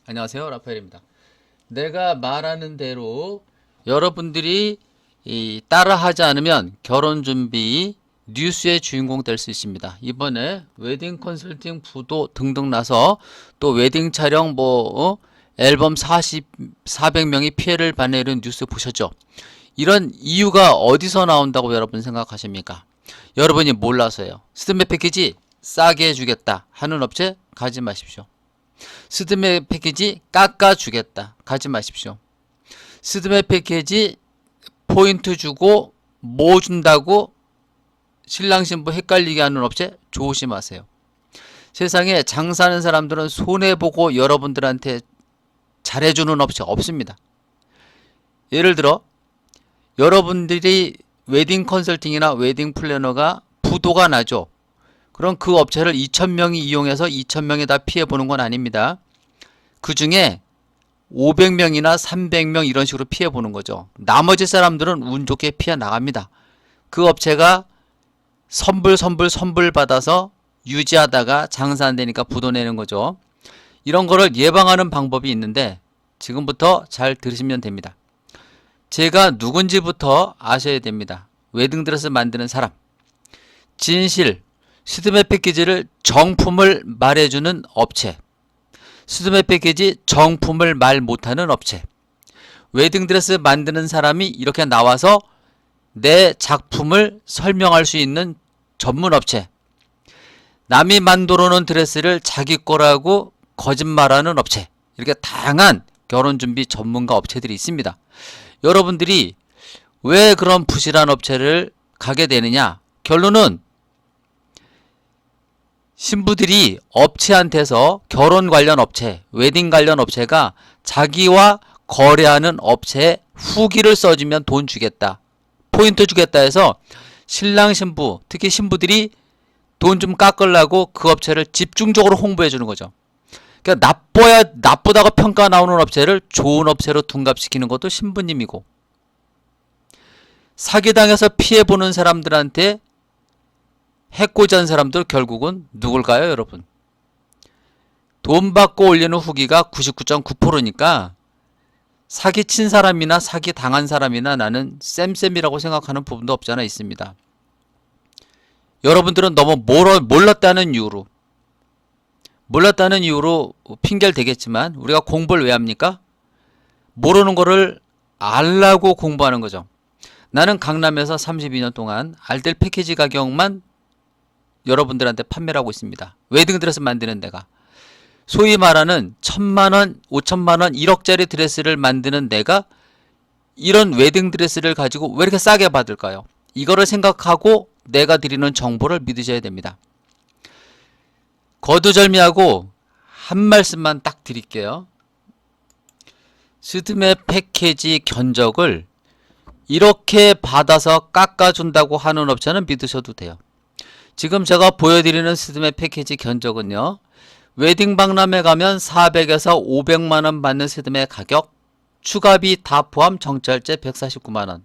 안녕하세요, 라파엘입니다. 내가 말하는 대로 여러분들이 따라하지 않으면 결혼 준비 뉴스의 주인공 될 수 있습니다. 이번에 웨딩 컨설팅 부도 등등 나서 또 웨딩 촬영 앨범 400명이 피해를 받는 뉴스 보셨죠? 이런 이유가 어디서 나온다고 여러분 생각하십니까? 여러분이 몰라서요. 스드메 패키지 싸게 해주겠다 하는 업체 가지 마십시오. 스드메 패키지 깎아주겠다 가지 마십시오. 스드메 패키지 포인트 주고 뭐 준다고 신랑 신부 헷갈리게 하는 업체 조심하세요. 세상에 장사하는 사람들은 손해보고 여러분들한테 잘해주는 업체 없습니다. 예를 들어 여러분들이 웨딩 컨설팅이나 웨딩 플래너가 부도가 나죠. 그럼 그 업체를 2,000명이 이용해서 2,000명이 다 피해보는 건 아닙니다. 그 중에 500명이나 300명 이런 식으로 피해보는 거죠. 나머지 사람들은 운 좋게 피해 나갑니다. 그 업체가 선불 받아서 유지하다가 장사 안 되니까 부도 내는 거죠. 이런 거를 예방하는 방법이 있는데 지금부터 잘 들으시면 됩니다. 제가 누군지부터 아셔야 됩니다. 웨딩드레스 만드는 사람. 진실, 스드메 패키지를 정품을 말해주는 업체. 스드메 패키지 정품을 말 못하는 업체. 웨딩드레스 만드는 사람이 이렇게 나와서 내 작품을 설명할 수 있는 전문 업체. 남이 만들어 놓은 드레스를 자기 거라고 거짓말하는 업체. 이렇게 다양한 결혼준비 전문가 업체들이 있습니다. 여러분들이 왜 그런 부실한 업체를 가게 되느냐? 결론은 신부들이 업체한테서 결혼 관련 업체, 웨딩 관련 업체가 자기와 거래하는 업체에 후기를 써주면 돈 주겠다, 포인트 주겠다 해서 신랑 신부, 특히 신부들이 돈 좀 깎으려고 그 업체를 집중적으로 홍보해 주는 거죠. 그러니까 나쁘다고 평가 나오는 업체를 좋은 업체로 둔갑시키는 것도 신부님이고, 사기당해서 피해보는 사람들한테 해코지 한 사람들 결국은 누굴까요, 여러분? 돈 받고 올리는 후기가 99.9%니까 사기친 사람이나 사기 당한 사람이나 나는 쌤쌤이라고 생각하는 부분도 없지 않아 있습니다. 여러분들은 너무 몰랐다는 이유로 핑계를 대겠지만 우리가 공부를 왜 합니까? 모르는 거를 알라고 공부하는 거죠. 나는 강남에서 32년 동안 알뜰 패키지 가격만 여러분들한테 판매를 하고 있습니다. 웨딩드레스 만드는 데가. 소위 말하는 1,000만원, 5천만원, 1억짜리 드레스를 만드는 내가 이런 웨딩드레스를 가지고 왜 이렇게 싸게 받을까요? 이거를 생각하고 내가 드리는 정보를 믿으셔야 됩니다. 거두절미하고 한 말씀만 딱 드릴게요. 스드메 패키지 견적을 이렇게 받아서 깎아준다고 하는 업체는 믿으셔도 돼요. 지금 제가 보여드리는 스드메 패키지 견적은요, 웨딩 박람회 가면 400에서 500만원 받는 스드메 가격, 추가비 다 포함 정찰제 149만원.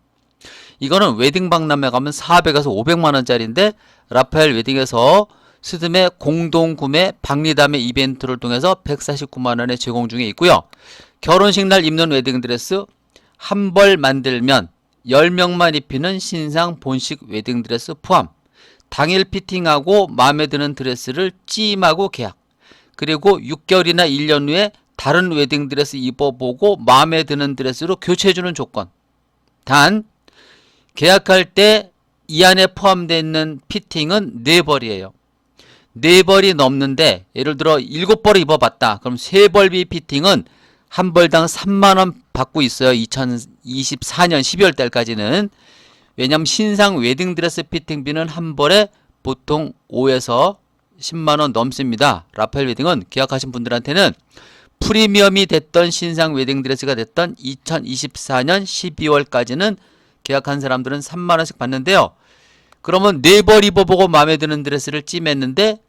이거는 웨딩 박람회 가면 400에서 500만원짜리인데 라파엘 웨딩에서 스드메 공동구매 박리담회 이벤트를 통해서 149만원에 제공 중에 있고요. 결혼식 날 입는 웨딩드레스 한 벌 만들면 10명만 입히는 신상 본식 웨딩드레스 포함, 당일 피팅하고 마음에 드는 드레스를 찜하고 계약, 그리고 6개월이나 1년 후에 다른 웨딩드레스 입어보고 마음에 드는 드레스로 교체해주는 조건. 단 계약할 때 이 안에 포함되어 있는 피팅은 4벌이에요. 4벌이 넘는데 예를 들어 7벌을 입어봤다. 그럼 3벌비 피팅은 한 벌당 3만원 받고 있어요. 2024년 12월 달까지는. 왜냐면 신상 웨딩드레스 피팅비는 한 벌에 보통 5에서 10만원 넘습니다. 라파엘 웨딩은 계약하신 분들한테는 프리미엄이 됐던 신상 웨딩드레스가 됐던 2024년 12월까지는 계약한 사람들은 3만원씩 받는데요. 그러면 4벌 입어보고 마음에 드는 드레스를 찜했는데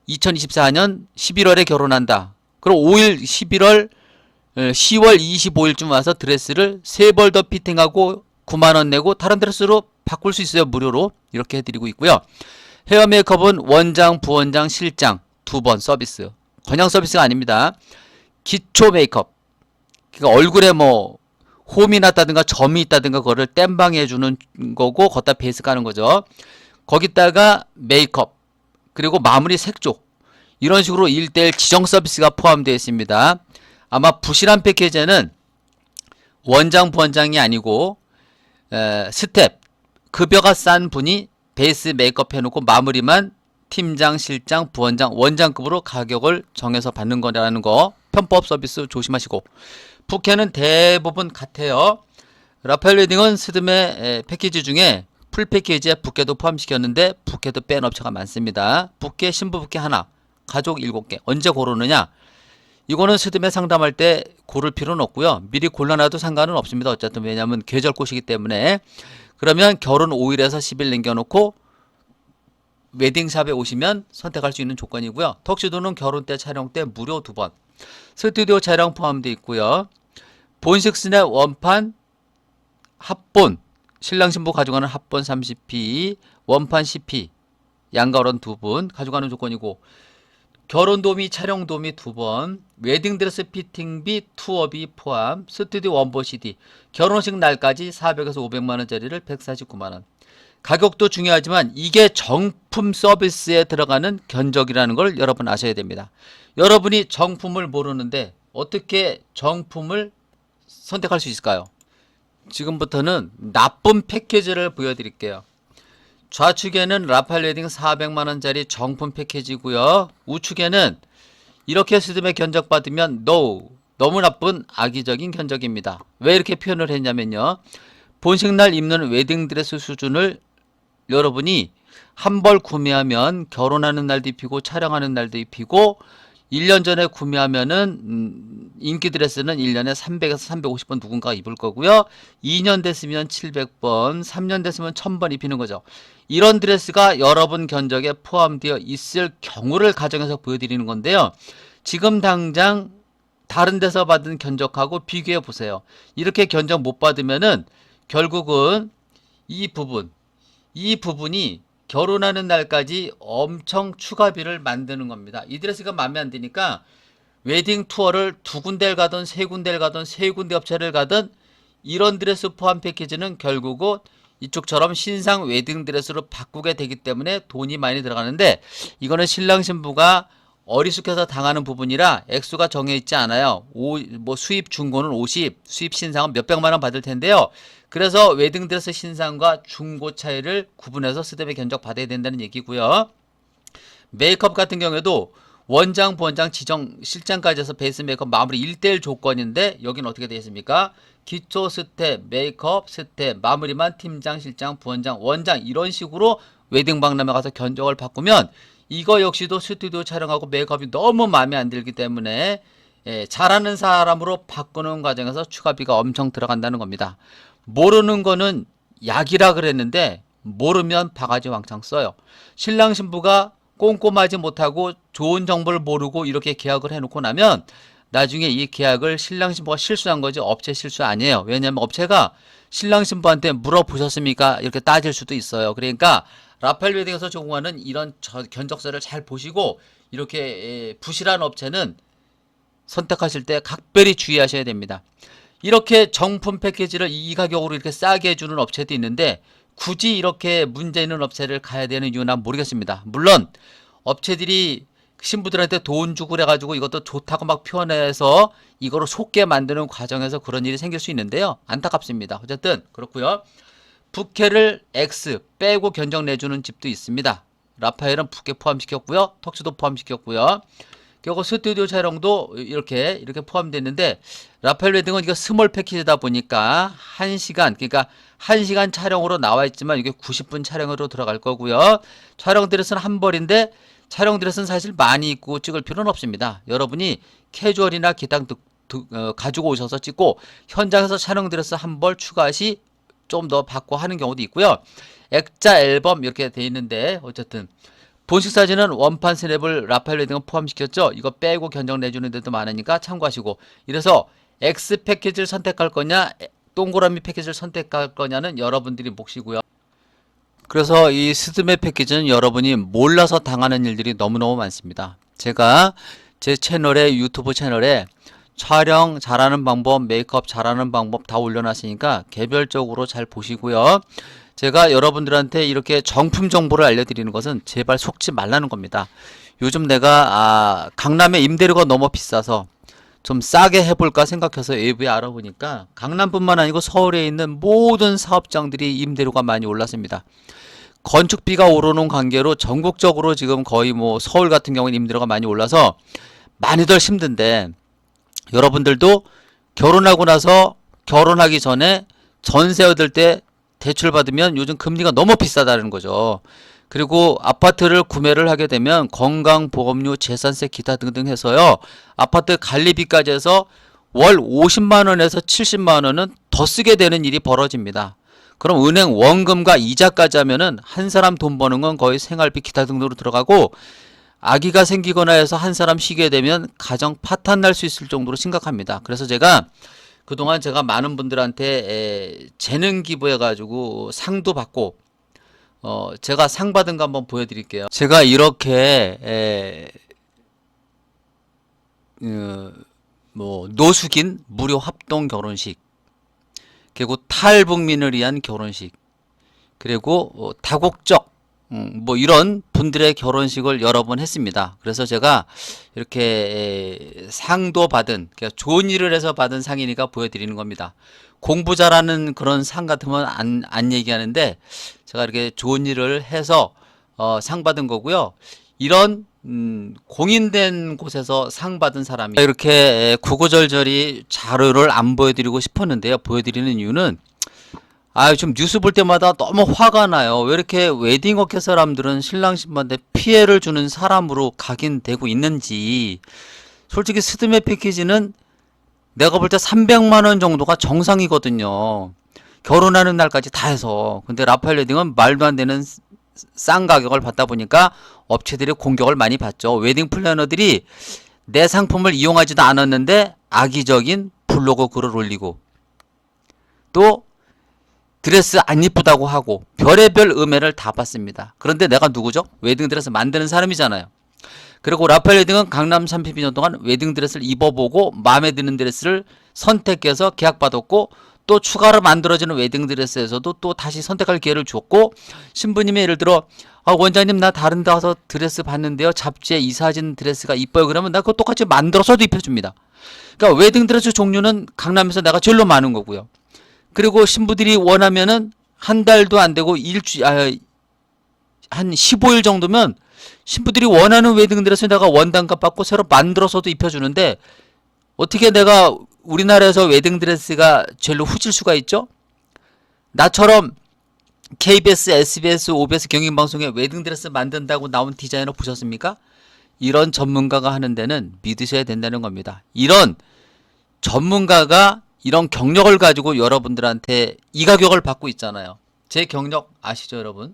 2024년 11월에 결혼한다. 그럼 10월 25일쯤 와서 드레스를 3벌 더 피팅하고 9만원 내고 다른 드레스로 바꿀 수 있어요. 무료로. 이렇게 해드리고 있고요. 헤어 메이크업은 원장, 부원장, 실장 2번 서비스. 그냥 서비스가 아닙니다. 기초 메이크업. 그러니까 얼굴에 뭐 홈이 났다든가 점이 있다든가 그거를 땜방 해주는 거고 걷다 베이스 까는 거죠. 거기다가 메이크업 그리고 마무리 색조 이런 식으로 1:1 지정 서비스가 포함되어 있습니다. 아마 부실한 패키지는 원장 부원장이 아니고 스텝 급여가 싼 분이 베이스 메이크업 해놓고 마무리만 팀장, 실장, 부원장, 원장급으로 가격을 정해서 받는 거라는 거 편법 서비스 조심하시고 부캐는 대부분 같아요. 라파엘 웨딩은 스드메 패키지 중에 풀 패키지에 부캐도 포함시켰는데 부캐도 뺀 업체가 많습니다. 부캐, 신부 부캐 하나, 가족 7개. 언제 고르느냐? 이거는 스드메 상담할 때 고를 필요는 없고요. 미리 골라놔도 상관은 없습니다. 어쨌든 왜냐하면 계절꽃이기 때문에. 그러면 결혼 5일에서 10일 남겨놓고 웨딩샵에 오시면 선택할 수 있는 조건이고요. 턱시도는 결혼 때 촬영 때 무료 2번. 스튜디오 촬영 포함되어 있고요. 본식스네 원판 합본 신랑 신부 가져가는 합본 30p 원판 10p 양가원 2분 가져가는 조건이고 결혼 도우미 촬영 도우미 2번 웨딩드레스 피팅비 투어비 포함 스튜디오 원보 CD 결혼식 날까지 400에서 500만원짜리를 149만원. 가격도 중요하지만 이게 정품 서비스에 들어가는 견적이라는 걸 여러분 아셔야 됩니다. 여러분이 정품을 모르는데 어떻게 정품을 선택할 수 있을까요? 지금부터는 나쁜 패키지를 보여드릴게요. 좌측에는 라파엘 웨딩 400만원짜리 정품 패키지고요. 우측에는 이렇게 스드메 견적받으면 NO, 너무 나쁜 악의적인 견적입니다. 왜 이렇게 표현을 했냐면요. 본식날 입는 웨딩드레스 수준을 여러분이 한 벌 구매하면 결혼하는 날도 입히고 촬영하는 날도 입히고 1년 전에 구매하면은 인기 드레스는 1년에 300에서 350번 누군가가 입을 거고요. 2년 됐으면 700번, 3년 됐으면 1000번 입히는 거죠. 이런 드레스가 여러분 견적에 포함되어 있을 경우를 가정해서 보여드리는 건데요. 지금 당장 다른 데서 받은 견적하고 비교해 보세요. 이렇게 견적 못 받으면은 결국은 이 부분이 결혼하는 날까지 엄청 추가비를 만드는 겁니다. 이 드레스가 마음에 안 드니까 웨딩 투어를 2군데를 가든 3군데를 가든 3군데 업체를 가든 이런 드레스 포함 패키지는 결국은 이쪽처럼 신상 웨딩 드레스로 바꾸게 되기 때문에 돈이 많이 들어가는데 이거는 신랑 신부가 어리숙해서 당하는 부분이라 액수가 정해 있지 않아요. 뭐 수입 중고는 50, 수입 신상은 몇백만원 받을 텐데요. 그래서 웨딩드레스 신상과 중고 차이를 구분해서 스드메 견적 받아야 된다는 얘기고요. 메이크업 같은 경우에도 원장, 부원장, 지정, 실장까지 해서 베이스 메이크업 마무리 1:1 조건인데 여기는 어떻게 되어 있습니까? 기초 스텝, 메이크업 스텝, 마무리만 팀장, 실장, 부원장, 원장 이런 식으로 웨딩 박람회 가서 견적을 바꾸면 이거 역시도 스튜디오 촬영하고 메이크업이 너무 마음에 안 들기 때문에 잘하는 사람으로 바꾸는 과정에서 추가비가 엄청 들어간다는 겁니다. 모르는 거는 약이라 그랬는데 모르면 바가지 왕창 써요. 신랑 신부가 꼼꼼하지 못하고 좋은 정보를 모르고 이렇게 계약을 해놓고 나면 나중에 이 계약을 신랑 신부가 실수한 거지 업체 실수 아니에요. 왜냐하면 업체가 신랑 신부한테 물어보셨습니까? 이렇게 따질 수도 있어요. 그러니까 라파엘 웨딩에서 제공하는 이런 견적서를 잘 보시고 이렇게 부실한 업체는 선택하실 때 각별히 주의하셔야 됩니다. 이렇게 정품 패키지를 이 가격으로 이렇게 싸게 해주는 업체도 있는데 굳이 이렇게 문제 있는 업체를 가야 되는 이유는 모르겠습니다. 물론 업체들이 신부들한테 돈 주고 그래가지고 이것도 좋다고 막 표현해서 이거를 속게 만드는 과정에서 그런 일이 생길 수 있는데요. 안타깝습니다. 어쨌든 그렇고요. 부캐를 X 빼고 견적 내주는 집도 있습니다. 라파엘은 부캐 포함시켰고요. 턱시도 포함시켰고요. 그리고 스튜디오 촬영도 이렇게 포함됐는데 라파엘 웨딩은 이거 스몰 패키지다 보니까 1시간 그러니까 1시간 촬영으로 나와 있지만 이게 90분 촬영으로 들어갈 거고요. 촬영 드레스는 한 벌인데 촬영 드레스는 사실 많이 입고 찍을 필요는 없습니다. 여러분이 캐주얼이나 기타 가지고 오셔서 찍고 현장에서 촬영 드레스 한 벌 추가 시 좀 더 받고 하는 경우도 있고요. 액자 앨범 이렇게 돼 있는데 어쨌든 본식 사진은 원판 스냅을 라파엘 웨딩은 포함시켰죠. 이거 빼고 견적 내주는 데도 많으니까 참고하시고 이래서 X 패키지를 선택할 거냐 동그라미 패키지를 선택할 거냐는 여러분들이 몫이고요. 그래서 이 스드메 패키지는 여러분이 몰라서 당하는 일들이 너무너무 많습니다. 제가 제 채널에 유튜브 채널에 촬영 잘하는 방법, 메이크업 잘하는 방법 다 올려놨으니까 개별적으로 잘 보시고요. 제가 여러분들한테 이렇게 정품 정보를 알려드리는 것은 제발 속지 말라는 겁니다. 요즘 내가 강남의 임대료가 너무 비싸서 좀 싸게 해볼까 생각해서 외부에 알아보니까 강남뿐만 아니고 서울에 있는 모든 사업장들이 임대료가 많이 올랐습니다. 건축비가 오르는 관계로 전국적으로 지금 거의 뭐 서울 같은 경우는 임대료가 많이 올라서 많이들 힘든데, 여러분들도 결혼하고 나서 결혼하기 전에 전세 얻을 때 대출 받으면 요즘 금리가 너무 비싸다는 거죠. 그리고 아파트를 구매를 하게 되면 건강보험료, 재산세, 기타 등등 해서요, 아파트 관리비까지 해서 월 50만 원에서 70만 원은 더 쓰게 되는 일이 벌어집니다. 그럼 은행 원금과 이자까지 하면은 한 사람 돈 버는 건 거의 생활비, 기타 등등으로 들어가고, 아기가 생기거나 해서 한 사람 쉬게 되면 가정 파탄 날 수 있을 정도로 심각합니다. 그래서 제가 그동안 많은 분들한테 재능 기부해 가지고 상도 받고, 제가 상 받은 거 한번 보여드릴게요. 제가 이렇게 뭐 노숙인 무료 합동 결혼식, 그리고 탈북민을 위한 결혼식, 그리고 다국적 뭐 이런 분들의 결혼식을 여러 번 했습니다. 그래서 제가 이렇게 상도 받은, 그러니까 좋은 일을 해서 받은 상이니까 보여드리는 겁니다. 공부 잘하는 그런 상 같으면 안 얘기하는데, 제가 이렇게 좋은 일을 해서 상 받은 거고요. 이런 공인된 곳에서 상 받은 사람이 이렇게 구구절절히 자료를 안 보여드리고 싶었는데요. 보여드리는 이유는 좀 뉴스 볼 때마다 너무 화가 나요. 왜 이렇게 웨딩업계 사람들은 신랑 신부한테 피해를 주는 사람으로 각인되고 있는지. 솔직히 스드메 패키지는 내가 볼 때 300만 원 정도가 정상이거든요. 결혼하는 날까지 다 해서. 근데 라파엘 웨딩은 말도 안 되는 싼 가격을 받다 보니까 업체들이 공격을 많이 받죠. 웨딩 플래너들이 내 상품을 이용하지도 않았는데 악의적인 블로그 글을 올리고, 또 드레스 안 이쁘다고 하고 별의별 음해를 다 받습니다. 그런데 내가 누구죠? 웨딩 드레스 만드는 사람이잖아요. 그리고 라파엘 웨딩은 강남 32년 동안 웨딩 드레스를 입어보고 마음에 드는 드레스를 선택해서 계약받았고, 또 추가로 만들어지는 웨딩 드레스에서도 또 다시 선택할 기회를 줬고, 신부님이 예를 들어 원장님 나 다른 데 가서 드레스 봤는데요, 잡지에 이 사진 드레스가 이뻐요, 그러면 나 그거 똑같이 만들어서도 입혀줍니다. 그러니까 웨딩 드레스 종류는 강남에서 내가 제일로 많은 거고요. 그리고 신부들이 원하면은 한 달도 안 되고 한 15일 정도면 신부들이 원하는 웨딩 드레스 내가 원단값 받고 새로 만들어서도 입혀주는데, 어떻게 내가 우리나라에서 웨딩 드레스가 제일로 후질 수가 있죠? 나처럼 KBS, SBS, OBS 경인방송에 웨딩 드레스 만든다고 나온 디자이너 보셨습니까? 이런 전문가가 하는 데는 믿으셔야 된다는 겁니다. 이런 전문가가 이런 경력을 가지고 여러분들한테 이 가격을 받고 있잖아요. 제 경력 아시죠, 여러분?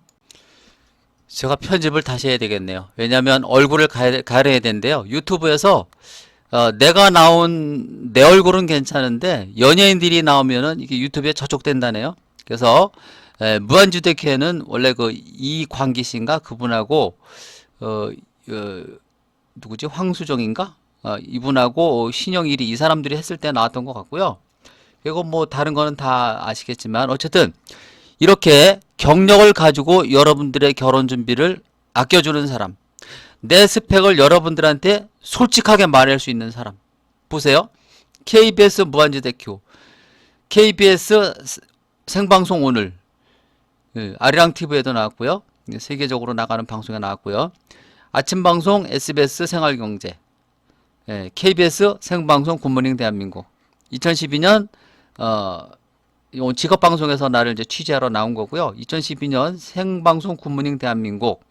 제가 편집을 다시 해야 되겠네요. 왜냐하면 얼굴을 가려야 되는데요. 유튜브에서 내가 나온 내 얼굴은 괜찮은데 연예인들이 나오면은 이게 유튜브에 저촉된다네요. 그래서 무한주택회는 원래 그 이광기 씨인가 그분하고 누구지, 황수정인가 이분하고 신영일이, 이 사람들이 했을 때 나왔던 것 같고요. 그리고 뭐 다른 거는 다 아시겠지만, 어쨌든 이렇게 경력을 가지고 여러분들의 결혼 준비를 아껴주는 사람, 내 스펙을 여러분들한테 솔직하게 말할 수 있는 사람. 보세요. KBS 무한주택교, KBS 생방송 오늘, 아리랑 TV에도 나왔고요. 세계적으로 나가는 방송에 나왔고요. 아침 방송 SBS 생활경제, KBS 생방송 굿모닝 대한민국. 2012년 직업방송에서 나를 이제 취재하러 나온 거고요. 2012년 생방송 굿모닝 대한민국,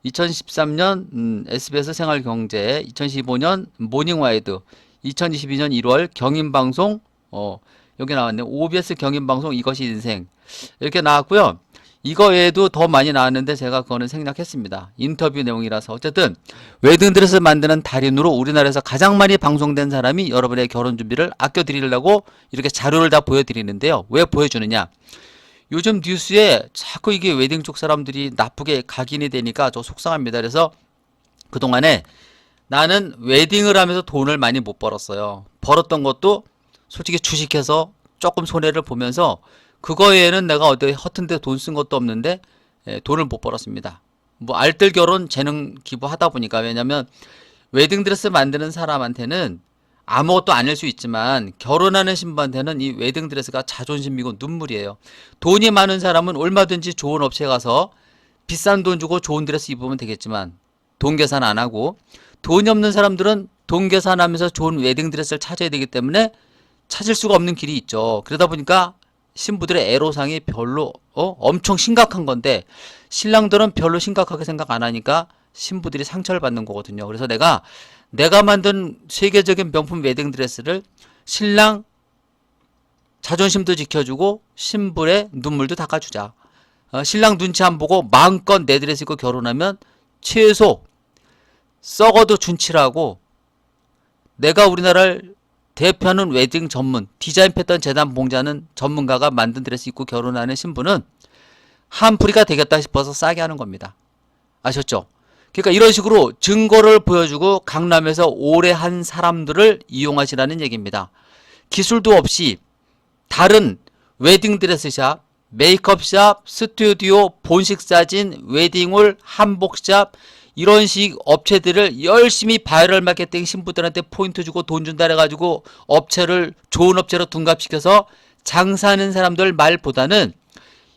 2013년 SBS 생활경제, 2015년 모닝와이드, 2022년 1월 경인방송, 여기 나왔네요. OBS 경인방송 이것이 인생, 이렇게 나왔고요. 이거 외에도 더 많이 나왔는데 제가 그거는 생략했습니다. 인터뷰 내용이라서. 어쨌든 웨딩드레스 만드는 달인으로 우리나라에서 가장 많이 방송된 사람이 여러분의 결혼 준비를 아껴드리려고 이렇게 자료를 다 보여드리는데요. 왜 보여주느냐? 요즘 뉴스에 자꾸 이게 웨딩 쪽 사람들이 나쁘게 각인이 되니까 저 속상합니다. 그래서 그동안에 나는 웨딩을 하면서 돈을 많이 못 벌었어요. 벌었던 것도 솔직히 주식해서 조금 손해를 보면서 그거 외에는 내가 어디 허튼 데 돈 쓴 것도 없는데 돈을 못 벌었습니다. 뭐 알뜰 결혼 재능 기부하다 보니까. 왜냐면 웨딩드레스 만드는 사람한테는 아무것도 아닐 수 있지만 결혼하는 신부한테는 이 웨딩드레스가 자존심이고 눈물이에요. 돈이 많은 사람은 얼마든지 좋은 업체에 가서 비싼 돈 주고 좋은 드레스 입으면 되겠지만 돈 계산 안 하고, 돈이 없는 사람들은 돈 계산하면서 좋은 웨딩드레스를 찾아야 되기 때문에 찾을 수가 없는 길이 있죠. 그러다 보니까 신부들의 애로사항이 별로 엄청 심각한 건데 신랑들은 별로 심각하게 생각 안 하니까 신부들이 상처를 받는 거거든요. 그래서 내가 만든 세계적인 명품 웨딩드레스를 신랑 자존심도 지켜주고 신부의 눈물도 닦아주자. 신랑 눈치 안 보고 마음껏 내 드레스 입고 결혼하면 최소 썩어도 준치라고, 내가 우리나라를 대표하는 웨딩 전문 디자인 패턴 재단 봉자는 전문가가 만든 드레스 입고 결혼하는 신부는 한풀이가 되겠다 싶어서 싸게 하는 겁니다. 아셨죠? 그러니까 이런 식으로 증거를 보여주고 강남에서 오래 한 사람들을 이용하시라는 얘기입니다. 기술도 없이 다른 웨딩드레스샵, 메이크업샵, 스튜디오, 본식사진, 웨딩홀, 한복샵 이런 식 업체들을 열심히 바이럴 마케팅 신부들한테 포인트 주고 돈 준다 해가지고 업체를 좋은 업체로 둔갑시켜서 장사하는 사람들 말보다는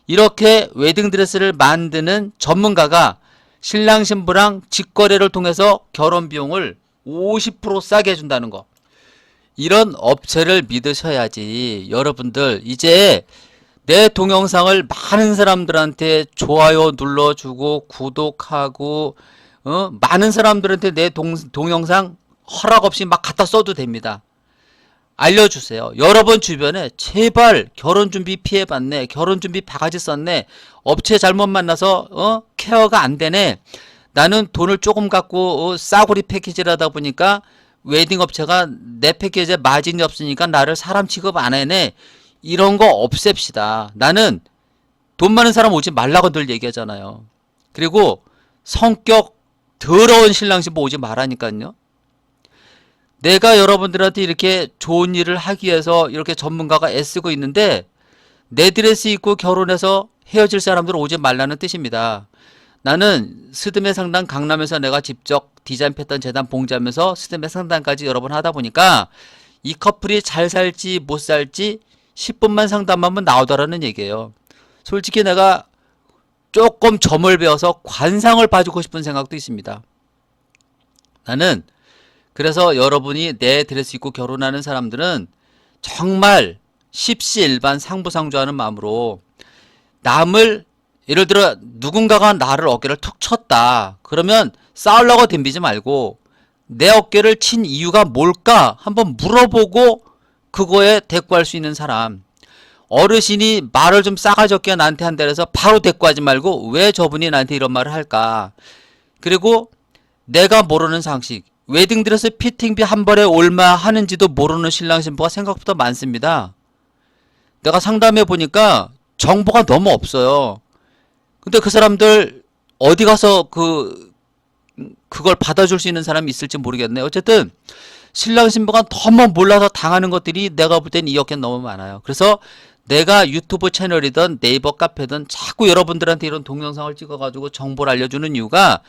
이렇게 웨딩드레스를 만드는 전문가가 신랑 신부랑 직거래를 통해서 결혼 비용을 50% 싸게 해준다는 거, 이런 업체를 믿으셔야지. 여러분들 이제 내 동영상을 많은 사람들한테 좋아요 눌러주고 구독하고 많은 사람들한테 내 동영상 허락 없이 막 갖다 써도 됩니다. 알려주세요. 여러분 주변에 제발 결혼준비 피해봤네, 결혼준비 바가지 썼네, 업체 잘못 만나서 케어가 안 되네, 나는 돈을 조금 갖고 싸구리 패키지를 하다 보니까 웨딩 업체가 내 패키지에 마진이 없으니까 나를 사람 취급 안 해네, 이런 거 없앱시다. 나는 돈 많은 사람 오지 말라고 늘 얘기하잖아요. 그리고 성격 더러운 신랑 신부 오지 말라니까요. 내가 여러분들한테 이렇게 좋은 일을 하기 위해서 이렇게 전문가가 애쓰고 있는데 내 드레스 입고 결혼해서 헤어질 사람들 오지 말라는 뜻입니다. 나는 스드메 상담 강남에서 내가 직접 디자인 패턴 재단 봉지하면서 스드메 상담까지 여러 번 하다 보니까 이 커플이 잘 살지 못 살지 10분만 상담하면 나오더라는 얘기예요. 솔직히 내가 조금 점을 배워서 관상을 봐주고 싶은 생각도 있습니다. 나는 그래서 여러분이 내 드레스 입고 결혼하는 사람들은 정말 십시일반 상부상조하는 마음으로 남을, 예를 들어 누군가가 나를 어깨를 툭 쳤다 그러면 싸우려고 덤비지 말고 내 어깨를 친 이유가 뭘까 한번 물어보고 그거에 대꾸할 수 있는 사람. 어르신이 말을 좀 싸가지 없게 나한테 한다 그래서 바로 대꾸하지 말고 왜 저분이 나한테 이런 말을 할까. 그리고 내가 모르는 상식, 웨딩드레스 피팅비 한 벌에 얼마 하는지도 모르는 신랑 신부가 생각보다 많습니다. 내가 상담해 보니까 정보가 너무 없어요. 근데 그 사람들 어디 가서 그걸 받아줄 수 있는 사람이 있을지 모르겠네. 어쨌든 신랑 신부가 너무 몰라서 당하는 것들이 내가 볼 땐 이렇게 너무 많아요. 그래서 내가 유튜브 채널이든 네이버 카페든 자꾸 여러분들한테 이런 동영상을 찍어가지고 정보를 알려주는 이유가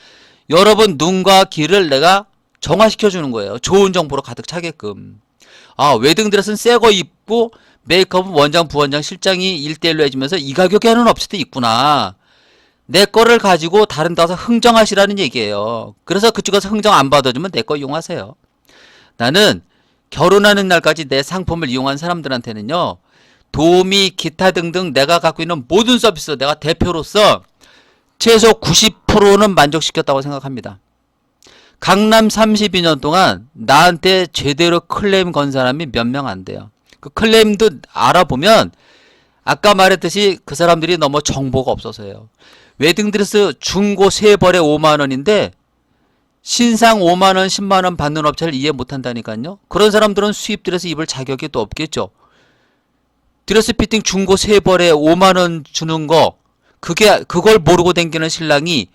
여러분 눈과 귀를 내가 정화시켜 주는 거예요. 좋은 정보로 가득 차게끔. 아, 웨딩드레스는 새 거 입고 메이크업은 원장 부원장 실장이 1대1로 해주면서 이 가격에 하는 업체도 있구나. 내 거를 가지고 다른 데 가서 흥정하시라는 얘기예요. 그래서 그쪽에서 흥정 안 받아주면 내 거 이용하세요. 나는 결혼하는 날까지 내 상품을 이용한 사람들한테는요, 도우미 기타 등등 내가 갖고 있는 모든 서비스 내가 대표로서 최소 90%는 만족시켰다고 생각합니다. 강남 32년 동안 나한테 제대로 클레임 건 사람이 몇 명 안 돼요. 그 클레임도 알아보면 아까 말했듯이 그 사람들이 너무 정보가 없어서요. 웨딩드레스 중고 3벌에 5만원인데 신상 5만원 10만원 받는 업체를 이해 못한다니까요. 그런 사람들은 수입 드레스 입을 자격이 또 없겠죠. 드레스 피팅 중고 3벌에 5만원 주는 거, 그걸 모르고 댕기는 신랑이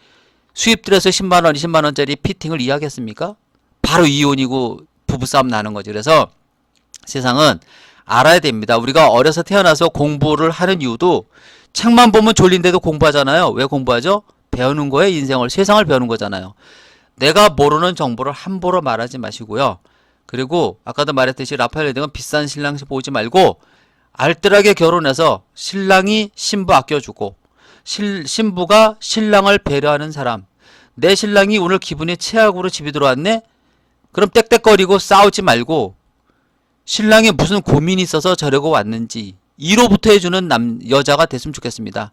수입 드레스 10만원 20만원짜리 피팅을 이해하겠습니까? 바로 이혼이고 부부싸움 나는 거지. 그래서 세상은 알아야 됩니다. 우리가 어려서 태어나서 공부를 하는 이유도 책만 보면 졸린데도 공부하잖아요. 왜 공부하죠? 배우는 거예요. 인생을, 세상을 배우는 거잖아요. 내가 모르는 정보를 함부로 말하지 마시고요. 그리고 아까도 말했듯이 라파엘 웨딩은 비싼 신랑집 보지 말고 알뜰하게 결혼해서 신랑이 신부 아껴주고 신부가 신랑을 배려하는 사람. 내 신랑이 오늘 기분이 최악으로 집에 들어왔네? 그럼 떽떽거리고 싸우지 말고 신랑이 무슨 고민이 있어서 저러고 왔는지 이로부터 해주는 여자가 됐으면 좋겠습니다.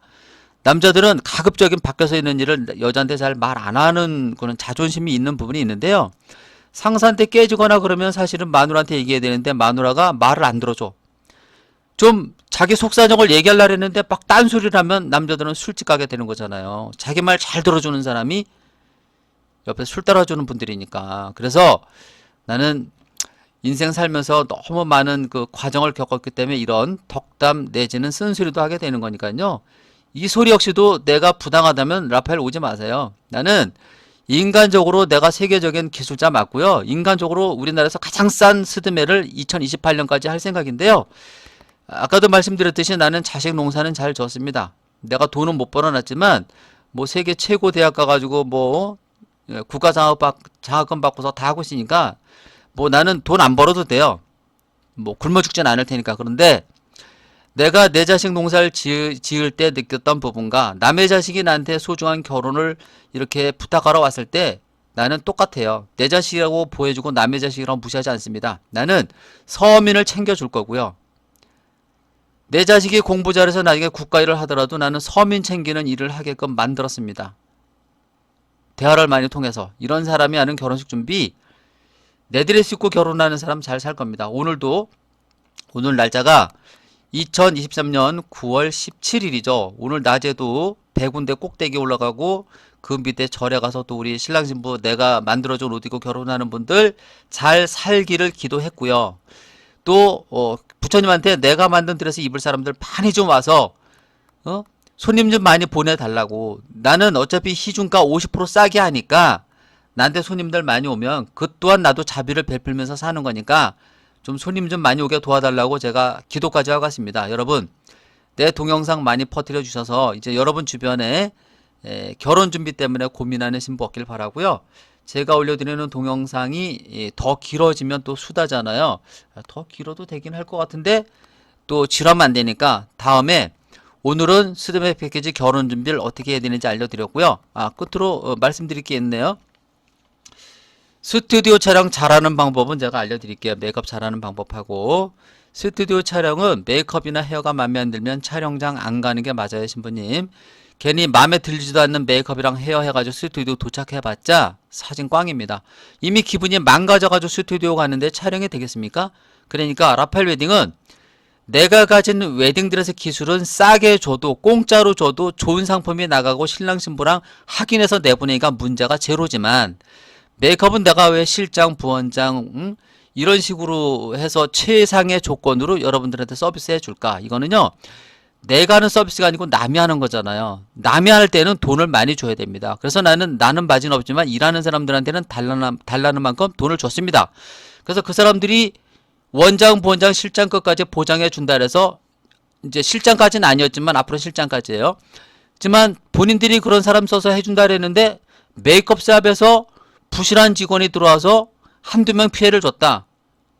남자들은 가급적인 밖에서 있는 일을 여자한테 잘 말 안 하는 그런 자존심이 있는 부분이 있는데요. 상사한테 깨지거나 그러면 사실은 마누라한테 얘기해야 되는데 마누라가 말을 안 들어줘. 좀 자기 속사정을 얘기하려고 했는데 막 딴소리를 하면 남자들은 술집 가게 되는 거잖아요. 자기 말 잘 들어주는 사람이 옆에 술 따라주는 분들이니까. 그래서 나는 인생 살면서 너무 많은 그 과정을 겪었기 때문에 이런 덕담 내지는 쓴소리도 하게 되는 거니까요. 이 소리 역시도 내가 부당하다면 라파엘 오지 마세요. 나는 인간적으로 내가 세계적인 기술자 맞고요. 인간적으로 우리나라에서 가장 싼 스드메를 2028년까지 할 생각인데요. 아까도 말씀드렸듯이 나는 자식 농사는 잘 졌습니다. 내가 돈은 못 벌어놨지만 뭐 세계 최고 대학 가가지고 뭐 국가 장학금 받고서 다 하고 있으니까 뭐 나는 돈 안 벌어도 돼요. 뭐 굶어 죽진 않을 테니까. 그런데 내가 내 자식 농사를 지을 때 느꼈던 부분과 남의 자식이 나한테 소중한 결혼을 이렇게 부탁하러 왔을 때 나는 똑같아요. 내 자식이라고 보여주고 남의 자식이라고 무시하지 않습니다. 나는 서민을 챙겨줄 거고요. 내 자식이 공부 잘해서 나중에 국가 일을 하더라도 나는 서민 챙기는 일을 하게끔 만들었습니다. 대화를 많이 통해서. 이런 사람이 하는 결혼식 준비 내 드레스 입고 결혼하는 사람 잘 살 겁니다. 오늘 날짜가 2023년 9월 17일이죠. 오늘 낮에도 백운대 꼭대기 올라가고 그 밑에 절에 가서 또 우리 신랑 신부 내가 만들어준 옷 입고 결혼하는 분들 잘 살기를 기도했고요. 또 부처님한테 내가 만든 드레스 입을 사람들 많이 좀 와서 손님 좀 많이 보내달라고. 나는 어차피 시중가 50% 싸게 하니까 나한테 손님들 많이 오면 그 또한 나도 자비를 베풀면서 사는 거니까 좀 손님 좀 많이 오게 도와달라고 제가 기도까지 하고 갔습니다. 여러분 내 동영상 많이 퍼뜨려 주셔서 이제 여러분 주변에 결혼 준비 때문에 고민하는 신부 없길 바라고요. 제가 올려드리는 동영상이 더 길어지면 또 수다잖아요. 더 길어도 되긴 할 것 같은데 또 지루하면 안 되니까 다음에 오늘은 스드메 패키지 결혼 준비를 어떻게 해야 되는지 알려드렸고요. 끝으로 말씀드릴 게 있네요. 스튜디오 촬영 잘하는 방법은 제가 알려드릴게요. 메이크업 잘하는 방법하고. 스튜디오 촬영은 메이크업이나 헤어가 마음에 안 들면 촬영장 안 가는 게 맞아요, 신부님. 괜히 마음에 들지도 않는 메이크업이랑 헤어 해가지고 스튜디오 도착해봤자 사진 꽝입니다. 이미 기분이 망가져가지고 스튜디오 가는데 촬영이 되겠습니까? 그러니까 라파엘 웨딩은 내가 가진 웨딩드레스 기술은 싸게 줘도 공짜로 줘도 좋은 상품이 나가고 신랑 신부랑 확인해서 내보내니까 문제가 제로지만 메이크업은 내가 왜 실장, 부원장 이런 식으로 해서 최상의 조건으로 여러분들한테 서비스 해줄까? 이거는요. 내가 하는 서비스가 아니고 남이 하는 거잖아요. 남이 할 때는 돈을 많이 줘야 됩니다. 그래서 나는 바지는 없지만 일하는 사람들한테는 달라는 만큼 돈을 줬습니다. 그래서 그 사람들이 원장, 부원장, 실장 것까지 보장해 준다 그래서 이제 실장까지는 아니었지만 앞으로 실장까지예요. 하지만 본인들이 그런 사람 써서 해준다 그랬는데 메이크업 샵에서 부실한 직원이 들어와서 한두 명 피해를 줬다.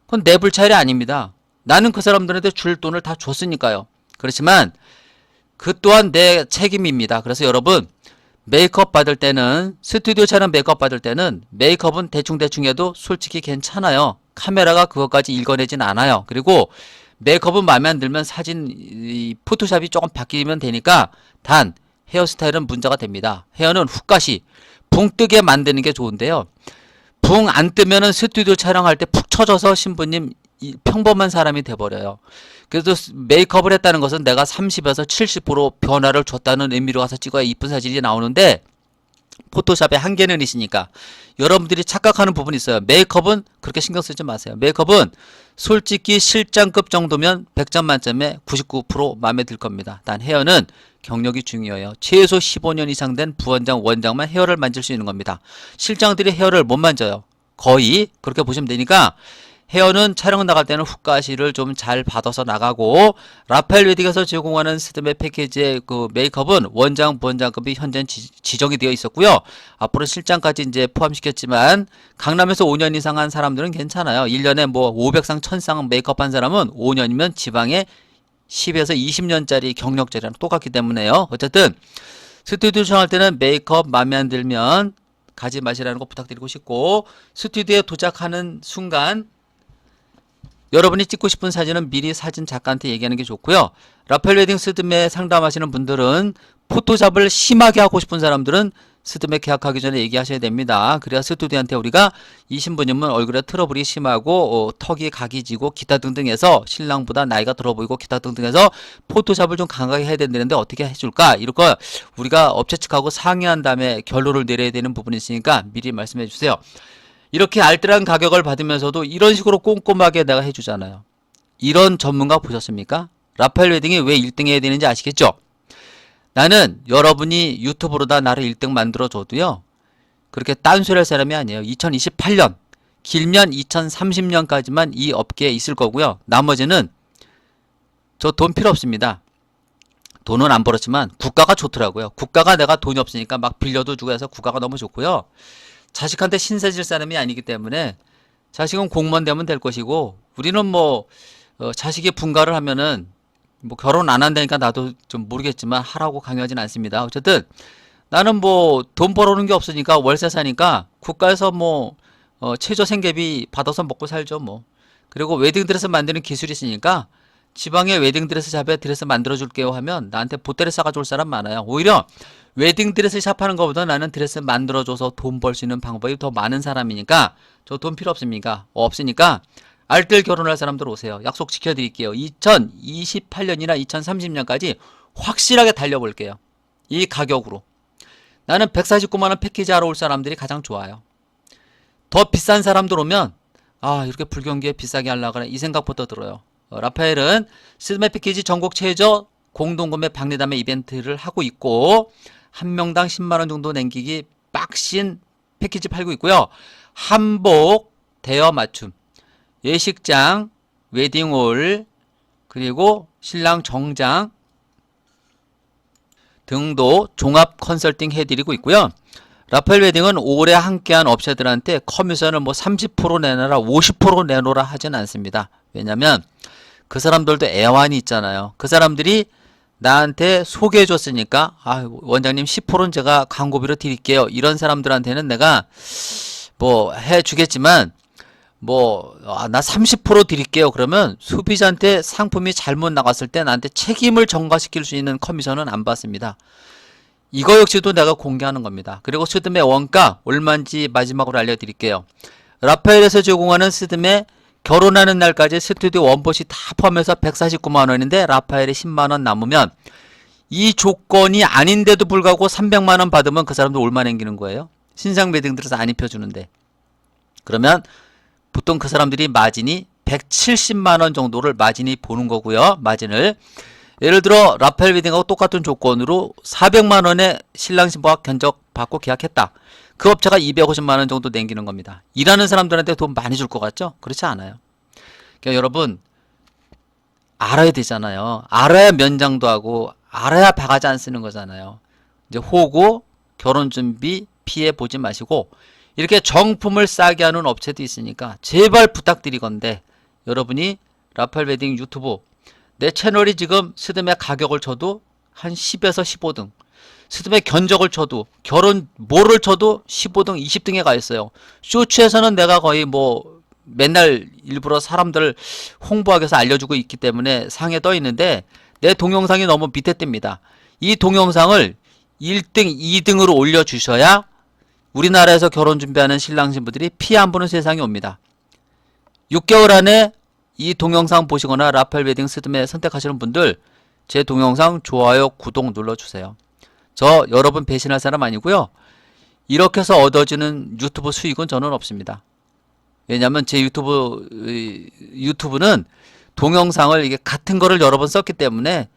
그건 내 불찰이 아닙니다. 나는 그 사람들한테 줄 돈을 다 줬으니까요. 그렇지만 그 또한 내 책임입니다. 그래서 여러분 메이크업 받을 때는 스튜디오 촬영 메이크업 받을 때는 메이크업은 대충 해도 솔직히 괜찮아요. 카메라가 그것까지 읽어내진 않아요. 그리고 메이크업은 마음에 안 들면 사진 포토샵이 조금 바뀌면 되니까 단 헤어스타일은 문제가 됩니다. 헤어는 훅가시 붕 뜨게 만드는 게 좋은데요. 붕 안 뜨면은 스튜디오 촬영할 때 푹 처져서 신부님 평범한 사람이 돼버려요. 그래서 메이크업을 했다는 것은 내가 30에서 70% 변화를 줬다는 의미로 가서 찍어야 이쁜 사진이 나오는데 포토샵에 한계는 있으니까 여러분들이 착각하는 부분이 있어요. 메이크업은 그렇게 신경 쓰지 마세요. 메이크업은 솔직히 실장급 정도면 100점 만점에 99% 마음에 들 겁니다. 단 헤어는 경력이 중요해요. 최소 15년 이상 된 부원장, 원장만 헤어를 만질 수 있는 겁니다. 실장들이 헤어를 못 만져요. 거의 그렇게 보시면 되니까 헤어는 촬영 나갈 때는 후가시를 좀 잘 받아서 나가고, 라파엘 웨딩에서 제공하는 스드메 패키지의 그 메이크업은 원장, 부원장급이 현재 지정이 되어 있었고요. 앞으로 실장까지 이제 포함시켰지만 강남에서 5년 이상 한 사람들은 괜찮아요. 1년에 뭐 500상, 1000상 메이크업 한 사람은 5년이면 지방에 10에서 20년짜리 경력자랑 똑같기 때문에요. 어쨌든 스튜디오 촬영할 때는 메이크업 마음에 안 들면 가지 마시라는 거 부탁드리고 싶고, 스튜디오에 도착하는 순간 여러분이 찍고 싶은 사진은 미리 사진 작가한테 얘기하는 게 좋고요. 라파엘 웨딩 스드메 상담하시는 분들은 포토샵을 심하게 하고 싶은 사람들은 스드메 계약하기 전에 얘기하셔야 됩니다. 그래야 스튜디오한테 우리가 이 신부님은 얼굴에 트러블이 심하고 턱이 각이 지고 기타 등등 해서 신랑보다 나이가 들어 보이고 기타 등등 해서 포토샵을 좀 강하게 해야 된다는데 어떻게 해줄까? 이럴 거 우리가 업체 측하고 상의한 다음에 결론을 내려야 되는 부분이 있으니까 미리 말씀해 주세요. 이렇게 알뜰한 가격을 받으면서도 이런 식으로 꼼꼼하게 내가 해주잖아요. 이런 전문가 보셨습니까? 라파엘 웨딩이 왜 1등 해야 되는지 아시겠죠? 나는 여러분이 유튜브로다 나를 1등 만들어줘도요, 그렇게 딴소리 할 사람이 아니에요. 2028년, 길면 2030년까지만 이 업계에 있을 거고요. 나머지는 저 돈 필요 없습니다. 돈은 안 벌었지만 국가가 좋더라고요. 국가가 내가 돈이 없으니까 막 빌려도 주고 해서 국가가 너무 좋고요. 자식한테 신세 질 사람이 아니기 때문에 자식은 공무원 되면 될 것이고, 우리는 뭐 자식이 분가를 하면은 뭐 결혼 안 한다니까 나도 좀 모르겠지만 하라고 강요하진 않습니다. 어쨌든 나는 뭐 돈 벌어오는 게 없으니까 월세 사니까 국가에서 뭐 최저 생계비 받아서 먹고 살죠 뭐. 그리고 웨딩드레스 만드는 기술이 있으니까 지방에 웨딩드레스 샵에 드레스 만들어줄게요 하면 나한테 보따리 싸가지고 올 사람 많아요. 오히려 웨딩드레스 샵 하는 것보다 나는 드레스 만들어줘서 돈 벌 수 있는 방법이 더 많은 사람이니까 저 돈 필요 없습니까? 없으니까 알뜰 결혼할 사람들 오세요. 약속 지켜드릴게요. 2028년이나 2030년까지 확실하게 달려볼게요. 이 가격으로. 나는 149만원 패키지 하러 올 사람들이 가장 좋아요. 더 비싼 사람들 오면 아 이렇게 불경기에 비싸게 하려고 하네 이 생각부터 들어요. 라파엘은 스드메 패키지 전국 최저 공동구매 박리담회 이벤트를 하고 있고, 한 명당 10만원 정도 남기기 빡신 패키지 팔고 있고요. 한복, 대여 맞춤, 예식장, 웨딩홀, 그리고 신랑 정장 등도 종합 컨설팅 해드리고 있고요. 라파엘 웨딩은 올해 함께한 업체들한테 커미션을 뭐 30% 내놔라 50% 내놓으라 하진 않습니다. 왜냐면 그 사람들도 애환이 있잖아요. 그 사람들이 나한테 소개해 줬으니까 아 원장님 10%는 제가 광고비로 드릴게요. 이런 사람들한테는 내가 뭐 해주겠지만 뭐 나 30% 드릴게요. 그러면 소비자한테 상품이 잘못 나갔을 때 나한테 책임을 전가시킬 수 있는 커미션은 안 받습니다. 이거 역시도 내가 공개하는 겁니다. 그리고 스드메 원가 얼마인지 마지막으로 알려드릴게요. 라파엘에서 제공하는 스드메 결혼하는 날까지 스튜디오 원봇이 다 포함해서 149만원인데 라파엘이 10만원 남으면 이 조건이 아닌데도 불구하고 300만원 받으면 그 사람도 올만 남기는 거예요. 신상 웨딩 들어서 안 입혀주는데. 그러면 보통 그 사람들이 마진이 170만원 정도를 마진이 보는 거고요. 마진을. 예를 들어 라파엘 웨딩하고 똑같은 조건으로 400만원의 신랑 신부와 견적 받고 계약했다. 그 업체가 250만원 정도 남기는 겁니다. 일하는 사람들한테 돈 많이 줄 것 같죠? 그렇지 않아요. 그러니까 여러분 알아야 되잖아요. 알아야 면장도 하고 알아야 바가지 안 쓰는 거잖아요. 이제 호구, 결혼준비 피해 보지 마시고 이렇게 정품을 싸게 하는 업체도 있으니까 제발 부탁드리건데 여러분이 라파엘 웨딩 유튜브 내 채널이 지금 스드메 가격을 쳐도 한 10에서 15등, 스드메 견적을 쳐도 결혼 뭐를 쳐도 15등 20등에 가 있어요. 쇼츠에서는 내가 거의 뭐 맨날 일부러 사람들 홍보하기 위해서 알려주고 있기 때문에 상에 떠 있는데 내 동영상이 너무 밑에 뜹니다. 이 동영상을 1등 2등으로 올려주셔야 우리나라에서 결혼 준비하는 신랑 신부들이 피해 안 보는 세상이 옵니다. 6개월 안에 이 동영상 보시거나 라파엘 웨딩 스드메 선택하시는 분들 제 동영상 좋아요 구독 눌러주세요. 저 여러분 배신할 사람 아니고요. 이렇게 해서 얻어지는 유튜브 수익은 저는 없습니다. 왜냐하면 제 유튜브는 동영상을 이게 같은 거를 여러 번 썼기 때문에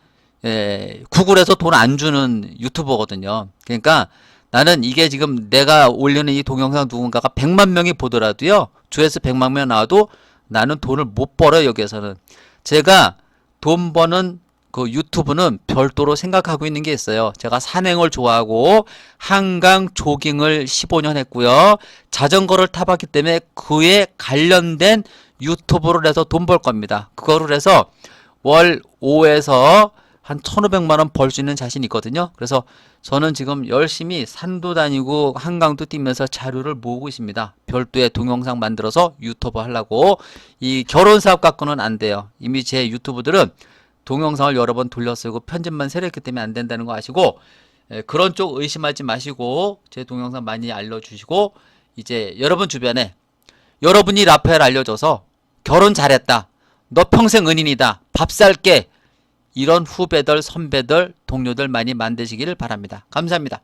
구글에서 돈 안 주는 유튜버거든요. 그러니까 나는 이게 지금 내가 올리는 이 동영상 누군가가 100만 명이 보더라도요. 조회수 100만 명 나와도 나는 돈을 못 벌어요. 여기에서는. 제가 돈 버는 그 유튜브는 별도로 생각하고 있는 게 있어요. 제가 산행을 좋아하고 한강 조깅을 15년 했고요. 자전거를 타봤기 때문에 그에 관련된 유튜브를 해서 돈 벌 겁니다. 그거를 해서 월 5에서 한 1,500만 원 벌 수 있는 자신이 있거든요. 그래서 저는 지금 열심히 산도 다니고 한강도 뛰면서 자료를 모으고 있습니다. 별도의 동영상 만들어서 유튜브 하려고. 이 결혼 사업 갖고는 안 돼요. 이미 제 유튜브들은 동영상을 여러 번 돌려 쓰고 편집만 새로 했기 때문에 안 된다는 거 아시고, 그런 쪽 의심하지 마시고 제 동영상 많이 알려주시고, 이제 여러분 주변에 여러분이 라파엘 알려줘서 결혼 잘했다, 너 평생 은인이다, 밥 살게, 이런 후배들, 선배들, 동료들 많이 만드시기를 바랍니다. 감사합니다.